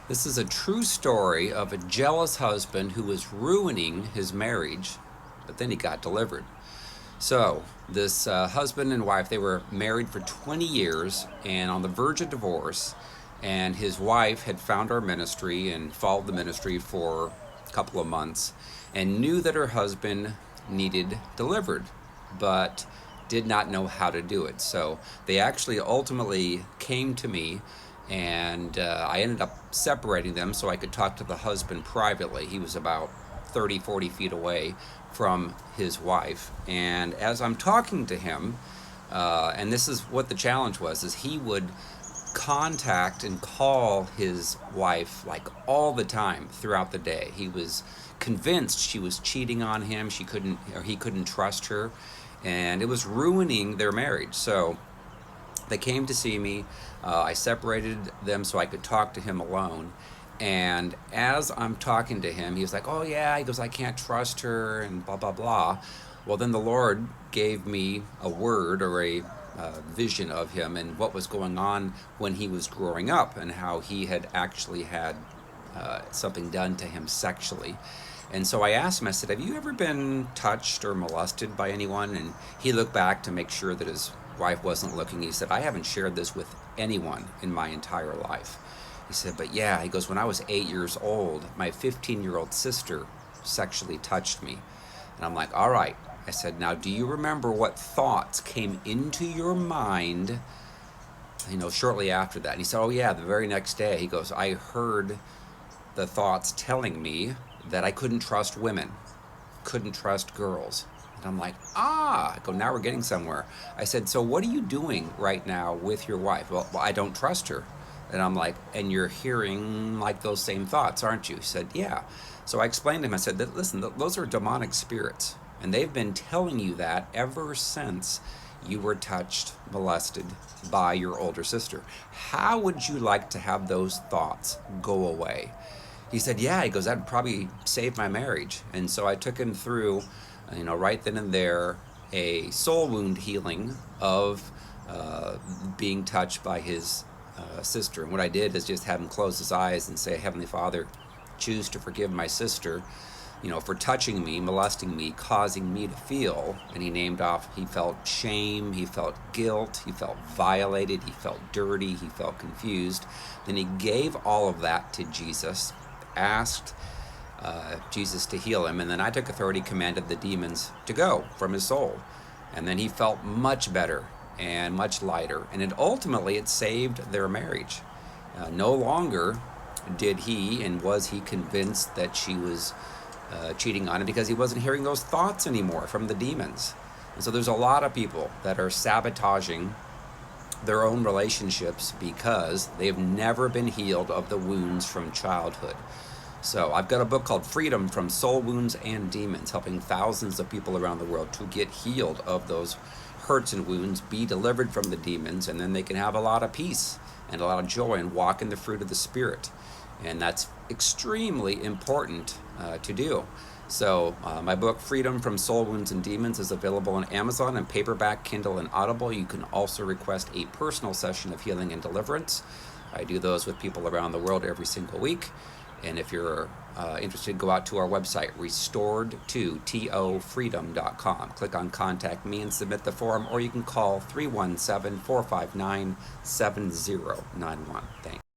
This is a true story of a jealous husband who was ruining his marriage, but then he got delivered. So, this husband and wife, they were married for 20 years and on the verge of divorce. And his wife had found our ministry and followed the ministry for a couple of months and knew that her husband needed delivered, but did not know how to do it. So they actually ultimately came to me, and I ended up separating them so I could talk to the husband privately. He was about 30, 40 feet away from his wife. And as I'm talking to him, and this is what the challenge was, is he would contact and call his wife like all the time throughout the day. He was convinced she was cheating on him. He couldn't trust her, and it was ruining their marriage. So they came to see me. I separated them so I could talk to him alone. And as I'm talking to him, he was like, "Oh yeah," he goes, "I can't trust her," and blah blah blah. Well, then the Lord gave me a word or a vision of him and what was going on when he was growing up and how he had actually had something done to him sexually. And so I asked him, I said, "Have you ever been touched or molested by anyone?" And he looked back to make sure that his wife wasn't looking. He said, "I haven't shared this with anyone in my entire life." He said, "But yeah," he goes, "when I was 8 years old, my 15-year-old sister sexually touched me." And I'm like, "All right." I said, "Now, do you remember what thoughts came into your mind, shortly after that?" And he said, "Oh yeah, the very next day." He goes, "I heard the thoughts telling me that I couldn't trust women, couldn't trust girls." And I'm like, I go, "Now we're getting somewhere." I said, "So what are you doing right now with your wife?" Well, I don't trust her." And I'm like, "And you're hearing like those same thoughts, aren't you?" He said, "Yeah." So I explained to him, I said, "Listen, those are demonic spirits. And they've been telling you that ever since you were touched, molested by your older sister. How would you like to have those thoughts go away?" He said, "Yeah." He goes, "That'd probably save my marriage." And so I took him through, right then and there, a soul wound healing of being touched by his sister. And what I did is just have him close his eyes and say, "Heavenly Father, choose to forgive my sister, for touching me, molesting me, causing me to feel." And he named off, he felt shame, he felt guilt, he felt violated, he felt dirty, he felt confused. Then he gave all of that to Jesus, asked Jesus to heal him, and then I took authority, commanded the demons to go from his soul. And then he felt much better and much lighter. And it saved their marriage. No longer did he and was he convinced that she was cheating on him, because he wasn't hearing those thoughts anymore from the demons. And so there's a lot of people that are sabotaging their own relationships because they've never been healed of the wounds from childhood. So I've got a book called Freedom from Soul Wounds and Demons, helping thousands of people around the world to get healed of those hurts and wounds, be delivered from the demons, and then they can have a lot of peace and a lot of joy and walk in the fruit of the Spirit. And that's extremely important to do. So my book, Freedom from Soul Wounds and Demons, is available on Amazon and paperback, Kindle, and Audible. You can also request a personal session of healing and deliverance. I do those with people around the world every single week. And if you're interested, go out to our website, restored2tofreedom.com. Click on Contact Me and submit the form, or you can call 317-459-7091. Thanks.